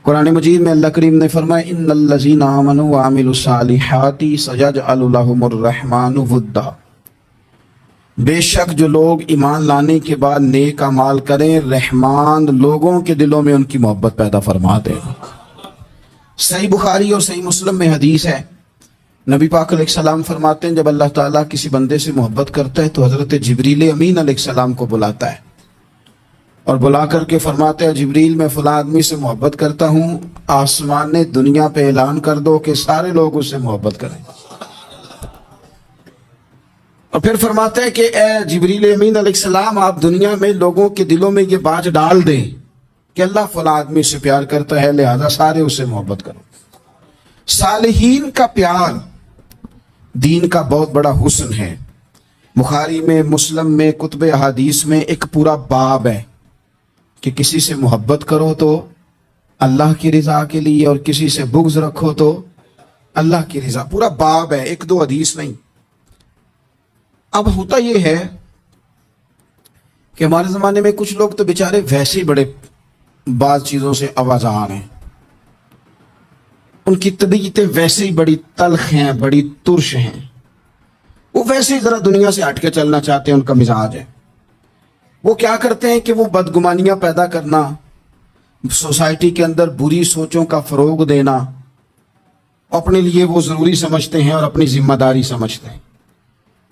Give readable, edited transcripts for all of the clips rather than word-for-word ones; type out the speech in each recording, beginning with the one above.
قرآن مجید میں اللہ کریم نے فرمایا ان الذین آمنوا وعملوا الصالحات سیجعل لهم الرحمن ودا، بے شک جو لوگ ایمان لانے کے بعد نیک اعمال کریں، رحمان لوگوں کے دلوں میں ان کی محبت پیدا فرما دے۔ صحیح بخاری اور صحیح مسلم میں حدیث ہے، نبی پاک علیہ السلام فرماتے ہیں جب اللہ تعالیٰ کسی بندے سے محبت کرتا ہے تو حضرت جبریل امین علیہ السلام کو بلاتا ہے اور بلا کر کے فرماتا ہے جبریل میں فلاں آدمی سے محبت کرتا ہوں، آسمان نے دنیا پہ اعلان کر دو کہ سارے لوگ اس سے محبت کریں۔ اور پھر فرماتا ہے کہ اے جبریل امین علیہ السلام آپ دنیا میں لوگوں کے دلوں میں یہ بات ڈال دیں کہ اللہ فلاں آدمی سے پیار کرتا ہے لہذا سارے اس سے محبت کرو۔ صالحین کا پیار دین کا بہت بڑا حسن ہے۔ بخاری میں، مسلم میں، کتب احادیث میں ایک پورا باب ہے کہ کسی سے محبت کرو تو اللہ کی رضا کے لیے اور کسی سے بغض رکھو تو اللہ کی رضا، پورا باب ہے، ایک دو حدیث نہیں۔ اب ہوتا یہ ہے کہ ہمارے زمانے میں کچھ لوگ تو بیچارے ویسے ہی بڑے بعض چیزوں سے آوازان ہیں، ان کی طبیعتیں ویسے ہی بڑی تلخ ہیں، بڑی ترش ہیں، وہ ویسے ہی ذرا دنیا سے ہٹ کے چلنا چاہتے ہیں، ان کا مزاج ہے۔ وہ کیا کرتے ہیں کہ وہ بدگمانیاں پیدا کرنا، سوسائٹی کے اندر بری سوچوں کا فروغ دینا اپنے لیے وہ ضروری سمجھتے ہیں اور اپنی ذمہ داری سمجھتے ہیں۔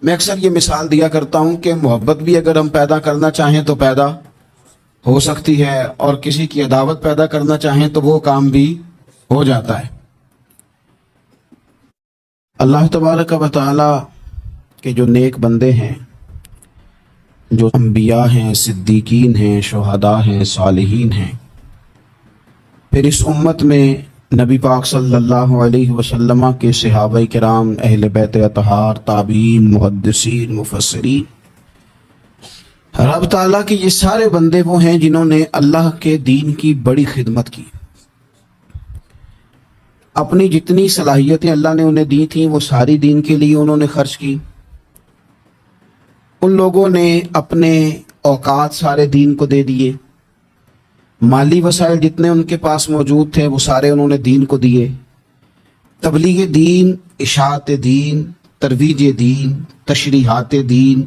میں اکثر یہ مثال دیا کرتا ہوں کہ محبت بھی اگر ہم پیدا کرنا چاہیں تو پیدا ہو سکتی ہے، اور کسی کی عداوت پیدا کرنا چاہیں تو وہ کام بھی ہو جاتا ہے۔ اللہ تبارک و تعالی کے جو نیک بندے ہیں، جو انبیاء ہیں، صدیقین ہیں، شہداء ہیں، صالحین ہیں، پھر اس امت میں نبی پاک صلی اللہ علیہ وسلم کے صحابہ کرام، اہل بیت اطہار، تابعین، محدثین، مفسرین، رب تعالیٰ کے یہ سارے بندے وہ ہیں جنہوں نے اللہ کے دین کی بڑی خدمت کی۔ اپنی جتنی صلاحیتیں اللہ نے انہیں دی تھیں وہ ساری دین کے لیے انہوں نے خرچ کی۔ ان لوگوں نے اپنے اوقات سارے دین کو دے دیے، مالی وسائل جتنے ان کے پاس موجود تھے وہ سارے انہوں نے دین کو دیے۔ تبلیغ دین، اشاعت دین، ترویج دین، تشریحات دین،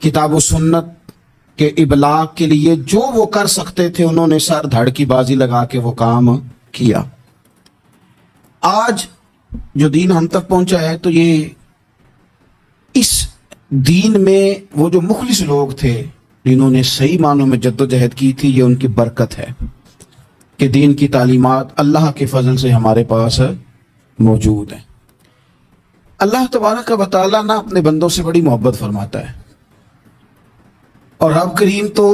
کتاب و سنت کے ابلاغ کے لیے جو وہ کر سکتے تھے انہوں نے سر دھڑ کی بازی لگا کے وہ کام کیا۔ آج جو دین ہم تک پہنچا ہے تو یہ اس دین میں وہ جو مخلص لوگ تھے جنہوں نے صحیح معنوں میں جد و جہد کی تھی، یہ ان کی برکت ہے کہ دین کی تعلیمات اللہ کے فضل سے ہمارے پاس موجود ہیں۔ اللہ تبارک و تعالیٰ نہ اپنے بندوں سے بڑی محبت فرماتا ہے، اور رب کریم تو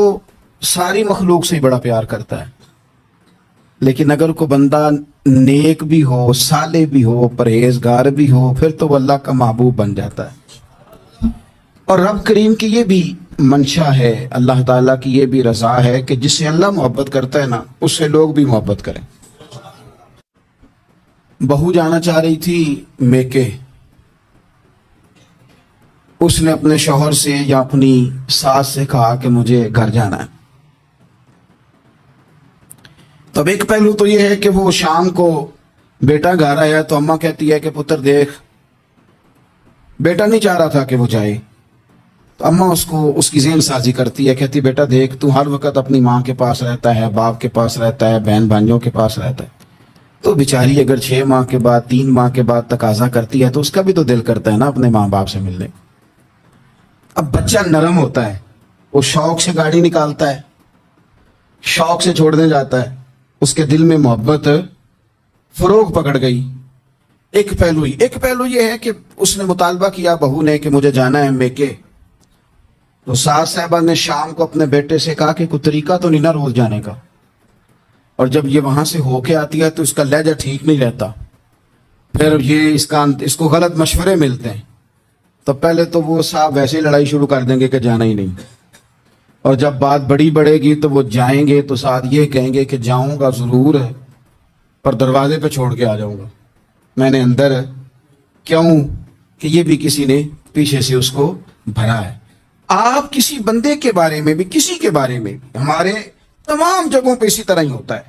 ساری مخلوق سے ہی بڑا پیار کرتا ہے، لیکن اگر کوئی بندہ نیک بھی ہو، صالح بھی ہو، پرہیزگار بھی ہو، پھر تو وہ اللہ کا محبوب بن جاتا ہے۔ اور رب کریم کی یہ بھی منشا ہے، اللہ تعالیٰ کی یہ بھی رضا ہے کہ جس سے اللہ محبت کرتا ہے نا اس سے لوگ بھی محبت کریں۔ بہو جانا چاہ رہی تھی میکے، اس نے اپنے شوہر سے یا اپنی ساس سے کہا کہ مجھے گھر جانا ہے۔ تب ایک پہلو تو یہ ہے کہ وہ شام کو بیٹا گھر آیا تو اماں کہتی ہے کہ پتر دیکھ، بیٹا نہیں چاہ رہا تھا کہ وہ جائے، تو اماں اس کی ذہن سازی کرتی ہے، کہتی بیٹا دیکھ تو ہر وقت اپنی ماں کے پاس رہتا ہے، باپ کے پاس رہتا ہے، بہن بھائیوں کے پاس رہتا ہے، تو بیچاری اگر 6 ماہ کے بعد 3 ماہ کے بعد تقاضا کرتی ہے تو اس کا بھی تو دل کرتا ہے نا اپنے ماں باپ سے ملنے۔ اب بچہ نرم ہوتا ہے، وہ شوق سے گاڑی نکالتا ہے، شوق سے چھوڑنے جاتا ہے، اس کے دل میں محبت فروغ پکڑ گئی۔ ایک پہلو یہ ہے کہ اس نے مطالبہ کیا بہو نے کہ مجھے جانا ہے میکے، تو ساس صاحبہ نے شام کو اپنے بیٹے سے کہا کہ کوئی طریقہ تو نہیں نا روز جانے کا، اور جب یہ وہاں سے ہو کے آتی ہے تو اس کا لہجہ ٹھیک نہیں رہتا، پھر یہ اس کو غلط مشورے ملتے ہیں، تو پہلے تو وہ صاحب ویسے ہی لڑائی شروع کر دیں گے کہ جانا ہی نہیں، اور جب بات بڑی بڑھے گی تو وہ جائیں گے تو ساتھ یہ کہیں گے کہ جاؤں گا ضرور ہے پر دروازے پہ چھوڑ کے آ جاؤں گا، میں نے اندر کیوں کہ یہ بھی کسی نے پیچھے سے اس کو بھرا ہے۔ آپ کسی بندے کے بارے میں بھی، کسی کے بارے میں بھی، ہمارے تمام جگہوں پہ اسی طرح ہی ہوتا ہے۔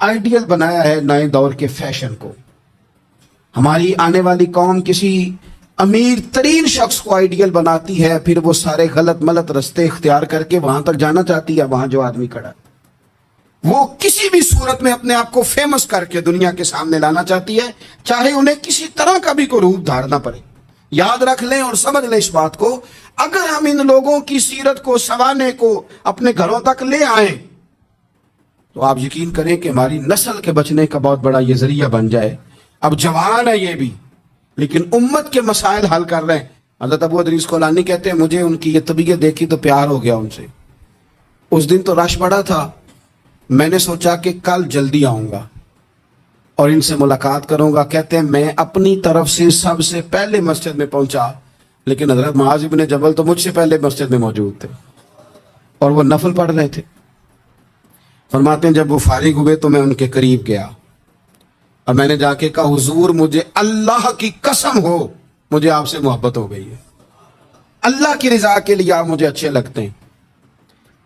آئیڈیل بنایا ہے نئے دور کے فیشن کو. ہماری آنے والی قوم کسی امیر ترین شخص کو آئیڈیل بناتی ہے, پھر وہ سارے غلط ملت رستے اختیار کر کے وہاں تک جانا چاہتی ہے. وہاں جو آدمی کھڑا وہ کسی بھی صورت میں اپنے آپ کو فیمس کر کے دنیا کے سامنے لانا چاہتی ہے, چاہے انہیں کسی طرح کا بھی کوئی روپ دھارنا پڑے. یاد رکھ لیں اور سمجھ لیں اس بات کو, اگر ہم ان لوگوں کی سیرت کو سنوارنے کو اپنے گھروں تک لے آئیں تو آپ یقین کریں کہ ہماری نسل کے بچنے کا بہت بڑا یہ ذریعہ بن جائے. اب جوان ہے یہ بھی, لیکن امت کے مسائل حل کر رہے ہیں. حضرت ابو ادریس کولانی کہتے ہیں مجھے ان کی یہ طبیعت دیکھی تو پیار ہو گیا ان سے. اس دن تو رش بڑا تھا, میں نے سوچا کہ کل جلدی آؤں گا اور ان سے ملاقات کروں گا. کہتے ہیں میں اپنی طرف سے سب سے پہلے مسجد میں پہنچا, لیکن حضرت معاذ بن جبل تو مجھ سے پہلے مسجد میں موجود تھے اور وہ نفل پڑھ رہے تھے. فرماتے ہیں جب وہ فارغ ہوئے تو میں ان کے قریب گیا اور میں نے جا کے کہا حضور مجھے اللہ کی قسم ہو مجھے آپ سے محبت ہو گئی ہے, اللہ کی رضا کے لیے آپ مجھے اچھے لگتے ہیں.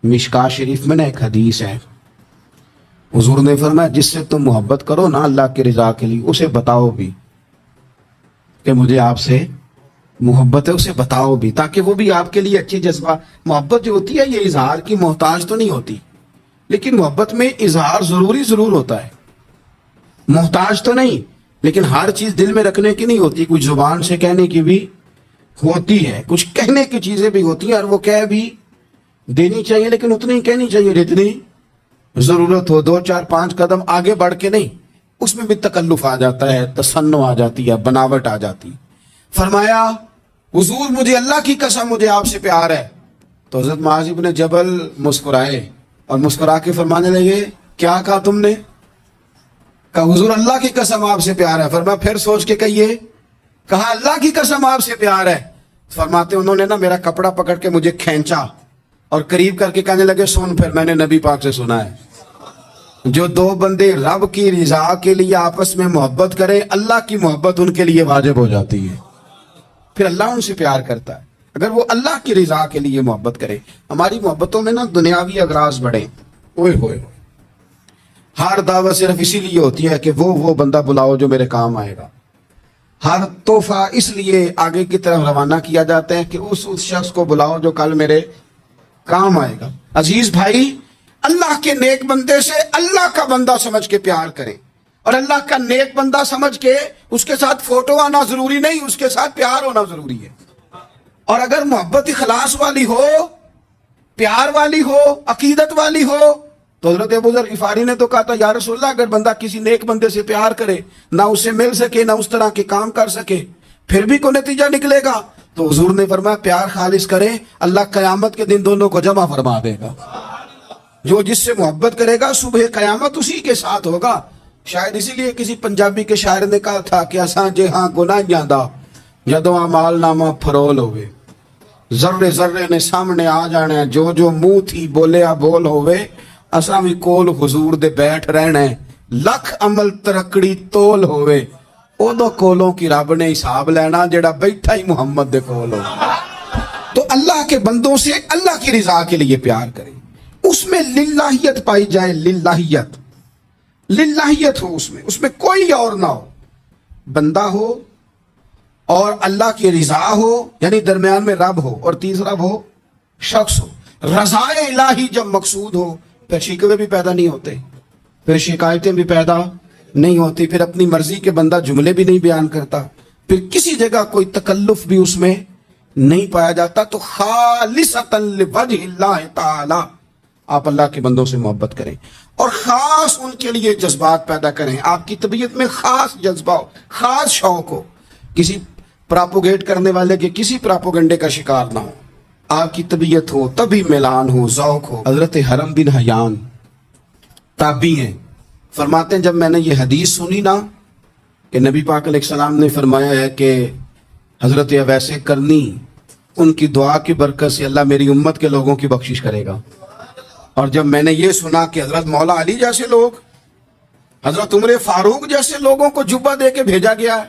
مشکات شریف میں نا ایک حدیث ہے, حضور نے فرمایا جس سے تم محبت کرو نا اللہ کی رضا کے لیے اسے بتاؤ بھی کہ مجھے آپ سے محبت ہے, اسے بتاؤ بھی تاکہ وہ بھی آپ کے لیے اچھی جذبہ. محبت جو ہوتی ہے یہ اظہار کی محتاج تو نہیں ہوتی, لیکن محبت میں اظہار ضرور ہوتا ہے. محتاج تو نہیں, لیکن ہر چیز دل میں رکھنے کی نہیں ہوتی, کچھ زبان سے کہنے کی بھی ہوتی ہے, کچھ کہنے کی چیزیں بھی ہوتی ہیں اور وہ کہہ بھی دینی چاہیے, لیکن اتنی کہنی چاہیے جتنی ضرورت ہو. 2 4 5 قدم آگے بڑھ کے نہیں, اس میں بھی تکلف آ جاتا ہے, تصنع آ جاتی ہے, بناوٹ آ جاتی. فرمایا حضور مجھے اللہ کی قسم مجھے آپ سے پیار ہے. تو حضرت معاذ بن جبل مسکرائے اور مسکرا کے فرمانے لگے کیا کہا تم نے؟ کہا حضور اللہ کی قسم آپ سے پیار ہے. فرمایا پھر سوچ کے کہیے. کہا اللہ کی قسم آپ سے پیار ہے. فرماتے انہوں نے نا میرا کپڑا پکڑ کے مجھے کھینچا اور قریب کر کے کہنے لگے سن, پھر میں نے نبی پاک سے سنا ہے جو 2 بندے رب کی رضا کے لیے آپس میں محبت کریں اللہ کی محبت ان کے لیے واجب ہو جاتی ہے, پھر اللہ ان سے پیار کرتا ہے اگر وہ اللہ کی رضا کے لیے محبت کرے. ہماری محبتوں میں نا دنیاوی اغراض بڑھیں. اوئے ہوئے ہر دعوت صرف اسی لیے ہوتی ہے کہ وہ بندہ بلاؤ جو میرے کام آئے گا. ہر تحفہ اس لیے آگے کی طرف روانہ کیا جاتا ہے کہ اس شخص کو بلاؤ جو کل میرے کام آئے گا. عزیز بھائی, اللہ کے نیک بندے سے اللہ کا بندہ سمجھ کے پیار کریں, اور اللہ کا نیک بندہ سمجھ کے اس کے ساتھ فوٹو آنا ضروری نہیں, اس کے ساتھ پیار ہونا ضروری ہے. اور اگر محبت اخلاص والی ہو, پیار والی ہو, عقیدت والی ہو, تو حضرت ابو ذر غفاری نے تو کہا تھا یا رسول اللہ اگر بندہ کسی نیک بندے سے پیار کرے نہ اس سے مل سکے نہ اس طرح کے کام کر سکے پھر بھی کوئی نتیجہ نکلے گا, تو حضور نے فرمایا پیار خالص کرے, اللہ قیامت کے دن دونوں کو جمع فرما دے گا. جو جس سے محبت کرے گا صبح قیامت اسی کے ساتھ ہوگا. شاید اسی لیے کسی پنجابی کے شاعر نے کہا تھا کہ اساں جے ہاں گناہ جاندہ جدوں اعمال نامہ پھرول ہوئے, ذرے ذرے نے سامنے آ جانا ہے, جو منہ تھی بولیا بول ہوئے, اساں بھی کول حضور دے بیٹھ رہنا ہے, لکھ عمل ترکڑی تول ہوئے, اودوں کولوں کی رب نے حساب لینا جڑا بیٹھا ہی محمد دے کول ہو. تو اللہ کے بندوں سے اللہ کی رضا کے لیے پیار کریں, اس میں للہیت پائی جائے, للہیت ہو اس میں کوئی اور نہ ہو, بندہ ہو اور اللہ کی رضا ہو, یعنی درمیان میں رب ہو, اور تیسرا وہ شخص ہو. رضا الہی جب مقصود ہو پھر شکوے بھی پیدا نہیں ہوتے, پھر شکایتیں بھی پیدا نہیں ہوتی, پھر اپنی مرضی کے بندہ جملے بھی نہیں بیان کرتا, پھر کسی جگہ کوئی تکلف بھی اس میں نہیں پایا جاتا. تو خالصۃ لوجہ اللہ تعالی آپ اللہ کے بندوں سے محبت کریں اور خاص ان کے لیے جذبات پیدا کریں. آپ کی طبیعت میں خاص جذبہ ہو, خاص شوق ہو, کسی پراپوگیٹ کرنے والے کے کسی پراپوگنڈے کا شکار نہ ہو, آپ کی طبیعت ہو, طبی میلان ہو, ذوق ہو. حضرت حرم بن حیان تابعی ہیں, فرماتے ہیں جب میں نے یہ حدیث سنی نا کہ نبی پاک علیہ السلام نے فرمایا ہے کہ حضرت اویس کرنی ان کی دعا کی برکت سے اللہ میری امت کے لوگوں کی بخشش کرے گا, اور جب میں نے یہ سنا کہ حضرت مولا علی جیسے لوگ, حضرت عمر فاروق جیسے لوگوں کو جبہ دے کے بھیجا گیا ہے,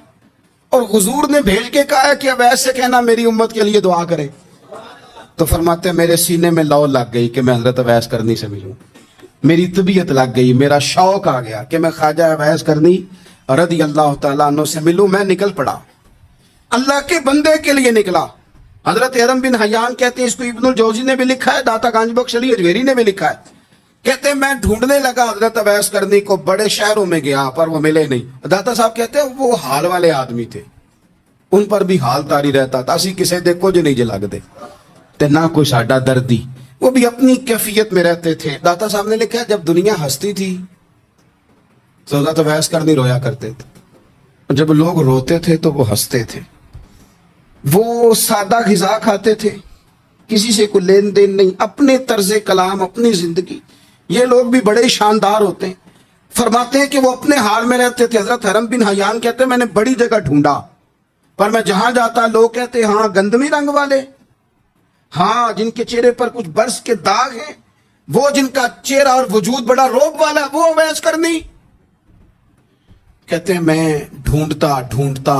اور حضور نے بھیج کے کہا ہے کہ اویس سے کہنا میری امت کے لیے دعا کرے, تو فرماتے ہیں میرے سینے میں لو لگ گئی کہ میں حضرت اویس کرنی سے ملوں. میری طبیعت لگ گئی, میرا شوق آ گیا کہ میں خواجہ اویس کرنی رضی اللہ تعالیٰ عنہ سے ملوں. میں نکل پڑا, اللہ کے بندے کے لیے نکلا. حضرت حرم بن حیان کہتے ہیں, اس کو ابن الجوزی نے بھی لکھا ہے, داتا گنج بخش علی اجمیری نے بھی لکھا ہے, کہتے ہیں میں ڈھونڈنے لگا حضرت اویس کرنی کو, بڑے شہروں میں گیا پر وہ ملے نہیں. داتا صاحب کہتے ہیں وہ حال والے آدمی تھے, ان پر بھی حال تاری رہتا تھا, اسی کسے دے کچھ نہیں جے لگ دے تے نہ کوئی ساڈا دردی, وہ بھی اپنی کیفیت میں رہتے تھے. داتا صاحب نے لکھا ہے جب دنیا ہستی تھی تو حضرت اویس کرنی رویا کرتے تھے, جب لوگ روتے تھے تو وہ ہنستے تھے. وہ سادہ غذا کھاتے تھے, کسی سے کوئی لین دین نہیں, اپنے طرز کلام, اپنی زندگی. یہ لوگ بھی بڑے شاندار ہوتے ہیں. فرماتے ہیں کہ وہ اپنے حال میں رہتے تھے. حضرت حرم بن حیان کہتے ہیں میں نے بڑی جگہ ڈھونڈا, پر میں جہاں جاتا لوگ کہتے ہاں گندمی رنگ والے, ہاں جن کے چہرے پر کچھ برس کے داغ ہیں, وہ جن کا چہرہ اور وجود بڑا روب والا, وہ اویس کرنی. کہتے ہیں میں ڈھونڈتا ڈھونڈتا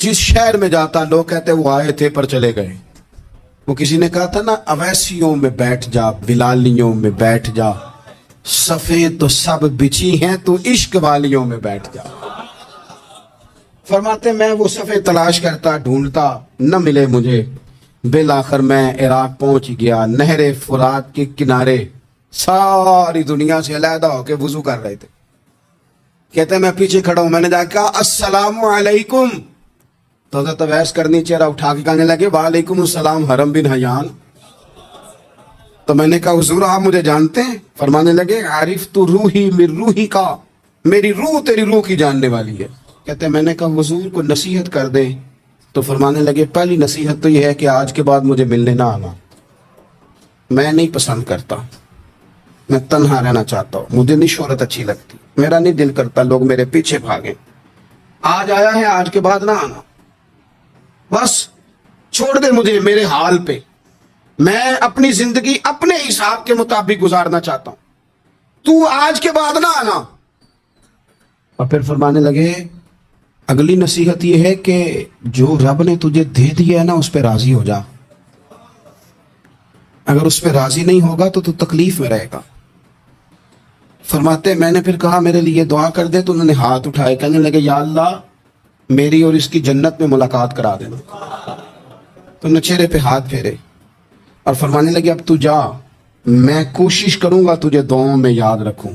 جس شہر میں جاتا لوگ کہتے وہ آئے تھے پر چلے گئے. وہ کسی نے کہا تھا نا, اویسیوں میں بیٹھ جا, بلالیوں میں بیٹھ جا, صفے تو سب بچھی ہیں, تو عشق والیوں میں بیٹھ جا. فرماتے میں وہ صفے تلاش کرتا ڈھونڈتا, نہ ملے مجھے. بالآخر میں عراق پہنچ گیا, نہر فرات کے کنارے ساری دنیا سے علیحدہ ہو کے وضو کر رہے تھے. کہتے ہیں میں پیچھے کھڑا ہوں, میں نے جا کہا السلام علیکم, تو حضرت اویس کرنی چہرہ اٹھا کے کہنے لگے وعلیکم السلام حرم بن حیان. تو میں نے کہا حضور آپ مجھے جانتے ہیں؟ فرمانے لگے عارف تو روحی من روحی کا, میری روح تیری روح کی جاننے والی ہے. کہتے ہیں میں نے کہا حضور کو نصیحت کر دیں. تو فرمانے لگے پہلی نصیحت تو یہ ہے کہ آج کے بعد مجھے ملنے نہ آنا, میں نہیں پسند کرتا, میں تنہا رہنا چاہتا ہوں, مجھے نہیں شہرت اچھی لگتی, میرا نہیں دل کرتا لوگ میرے پیچھے بھاگیں. آج آیا ہے, آج کے بعد نہ آنا, بس چھوڑ دے مجھے میرے حال پہ, میں اپنی زندگی اپنے حساب کے مطابق گزارنا چاہتا ہوں, تو آج کے بعد نہ آنا. اور پھر فرمانے لگے اگلی نصیحت یہ ہے کہ جو رب نے تجھے دے دیا ہے نا اس پہ راضی ہو جا, اگر اس پہ راضی نہیں ہوگا تو تکلیف میں رہے گا. فرماتے میں نے پھر کہا میرے لیے دعا کر دے, تو انہوں نے ہاتھ اٹھائے, کہنے لگے یا اللہ میری اور اس کی جنت میں ملاقات کرا دینا. تو انہوں نے چہرے پہ ہاتھ پھیرے اور فرمانے لگے اب تو جا, میں کوشش کروں گا تجھے دعاؤں میں یاد رکھوں,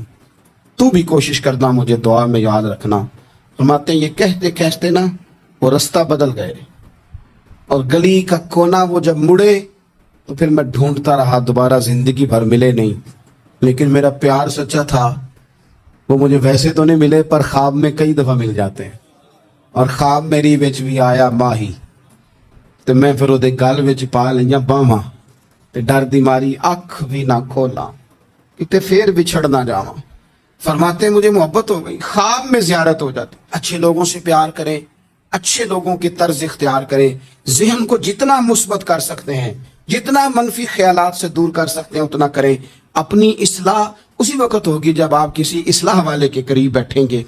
تو بھی کوشش کرنا مجھے دعا میں یاد رکھنا. فرماتے ہیں یہ کہتے کہتے نا وہ رستہ بدل گئے, اور گلی کا کونا وہ جب مڑے تو پھر میں ڈھونڈتا رہا, دوبارہ زندگی بھر ملے نہیں, لیکن میرا پیار سچا تھا. وہ مجھے ویسے تو نہیں ملے پر خواب میں کئی دفعہ مل جاتے ہیں, اور خواب میری وچ بھی آیا ماہی, تو میں پھر وہ گل وچ پا لیا باواں, تے ڈر دی ماری اکھ بھی نہ کھولا کتے پھر بچھڑ نہ جاواں. فرماتے ہیں مجھے محبت ہو گئی, خواب میں زیارت ہو جاتی. اچھے لوگوں سے پیار کریں, اچھے لوگوں کی طرز اختیار کریں, ذہن کو جتنا مثبت کر سکتے ہیں, جتنا منفی خیالات سے دور کر سکتے ہیں اتنا کریں. اپنی اصلاح اسی وقت ہوگی جب آپ کسی اصلاح والے کے قریب بیٹھیں گے.